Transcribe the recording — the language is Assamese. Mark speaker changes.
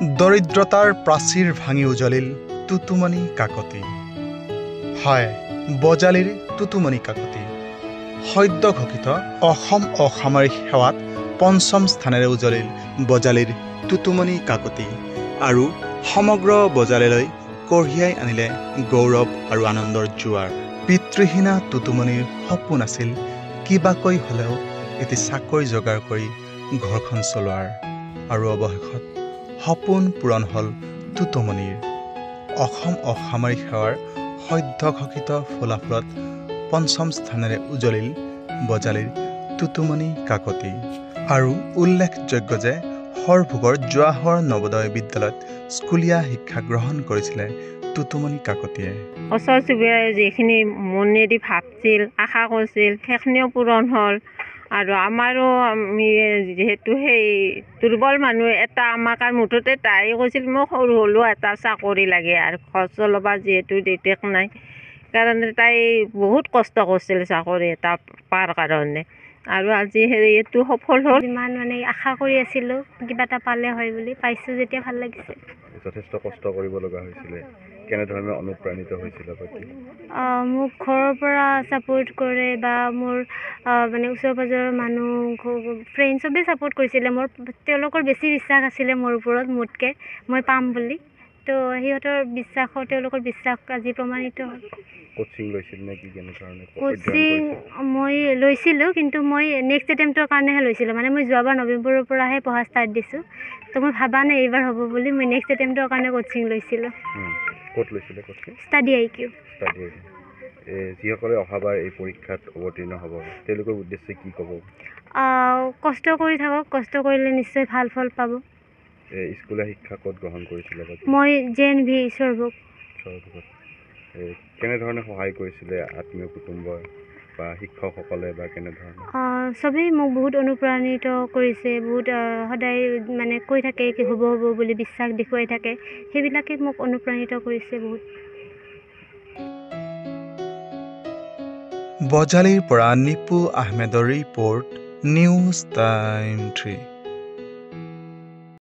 Speaker 1: দৰিদ্ৰতাৰ প্ৰাচীৰ ভাঙি উজলিল তুতুমণি কাকতি। হয়, বজালীৰ তুতুমণি কাকতি। সদ্য ঘোষিত অসম অসামৰিক সেৱাত ৫ম স্থানেৰে উজলিল বজালীৰ তুতুমণি কাকতি আৰু সমগ্ৰ বজালীলৈ কঢ়িয়াই আনিলে গৌৰৱ আৰু আনন্দৰ জোৱাৰ। পিতৃহীনা তুতুমণিৰ সপোন আছিল কিবাকৈ হ'লেও এটি চাকৰি যোগাৰ কৰি ঘৰখন চলোৱাৰ, আৰু অৱশেষত সপোন পূৰণ হ'ল তুতুমণিৰ। অসম অসামৰিক সেৱাৰ সদ্য ঘোষিত ফলাফলত ৫ম স্থানেৰে উজলিল বজালীৰ তুতুমণি কাকতি। আৰু উল্লেখযোগ্য যে সৰভোগৰ জোৱাহৰ নৱোদয় বিদ্যালয়ত স্কুলীয়া শিক্ষা গ্ৰহণ কৰিছিলে তুতুমণি কাকতিয়ে।
Speaker 2: ওচৰ চুবুৰীয়াই যিখিনি মনেদি ভাবছিল, আশা কৰিছিল, সেইখিনিও পূৰণ হ'ল। আৰু আমাৰো আমি যিহেতু সেই দুৰ্বল মানুহ এটা, আমাক আৰু মুঠতে তাই কৈছিল মোক সৰু হ'লেও এটা চাকৰি লাগে আৰু ঘৰ চলাব, যিহেতু দেউতাক নাই কাৰণে তাই বহুত কষ্ট কৰিছিল চাকৰি এটা পোৱাৰ কাৰণে। আৰু আজি এইটো সফল হ'ল।
Speaker 3: যিমান মানে আশা কৰি আছিলোঁ কিবা এটা পালে হয় বুলি, পাইছোঁ যেতিয়া ভাল লাগিছে।
Speaker 4: যথেষ্ট কষ্ট কৰিব লগা হৈছিলে, কেনেধৰণে অনুপ্ৰাণিত হৈছিল?
Speaker 3: মোক ঘৰৰ পৰা ছাপোৰ্ট কৰে বা মোৰ মানে ওচৰ পাজৰৰ মানুহ, ফ্ৰেণ্ড চবেই ছাপোৰ্ট কৰিছিলে। তেওঁলোকৰ বেছি বিশ্বাস আছিলে মোৰ ওপৰত মোতকৈ, মই পাম বুলি। তো সিহঁতৰ বিশ্বাসৰ, তেওঁলোকৰ বিশ্বাস আজি প্ৰমাণিত হ'ল।
Speaker 4: কোচিং লৈছিল নেকি? কেনেধৰণে
Speaker 3: কোচিং মই লৈছিলোঁ, কিন্তু মই নেক্সট এটেম্পটৰ কাৰণেহে লৈছিলোঁ। মানে মই যোৱাবাৰ নৱেম্বৰৰ পৰাহে পঢ়া ষ্টাৰ্ট দিছোঁ, তো মই ভাবা নাই এইবাৰ হ'ব বুলি। মই নেক্সট এটেম্পটৰ কাৰণে কোচিং লৈছিলোঁ।
Speaker 4: ক'ত লৈছিলে কোচিং?
Speaker 3: Study IQ।
Speaker 4: যিসকলে অহাবাৰ এই পৰীক্ষাত অৱতীৰ্ণ হ'ব, তেওঁলোকৰ উদ্দেশ্যে কি ক'ব?
Speaker 3: কষ্ট কৰি থাকক, কষ্ট কৰিলে নিশ্চয় ভাল ফল পাব।
Speaker 4: স্কুলীয়া শিক্ষা ক'ত গ্ৰহণ কৰিছিলে?
Speaker 3: মই JNV সৰভোগ।
Speaker 4: কেনেধৰণে সহায় কৰিছিলে আত্মীয় কুটুম্বই বা শিক্ষকসকলে, বা কেনেধৰণে?
Speaker 3: চবেই মোক বহুত অনুপ্ৰাণিত কৰিছে, বহুত সদায় মানে কৈ থাকে কি হ'ব হ'ব বুলি, বিশ্বাস দেখুৱাই থাকে। সেইবিলাকে মোক অনুপ্ৰাণিত কৰিছে বহুত।
Speaker 1: বজালীৰ পৰা নিপু আহমেদৰ ৰিপৰ্ট, নিউজ টাইম 3।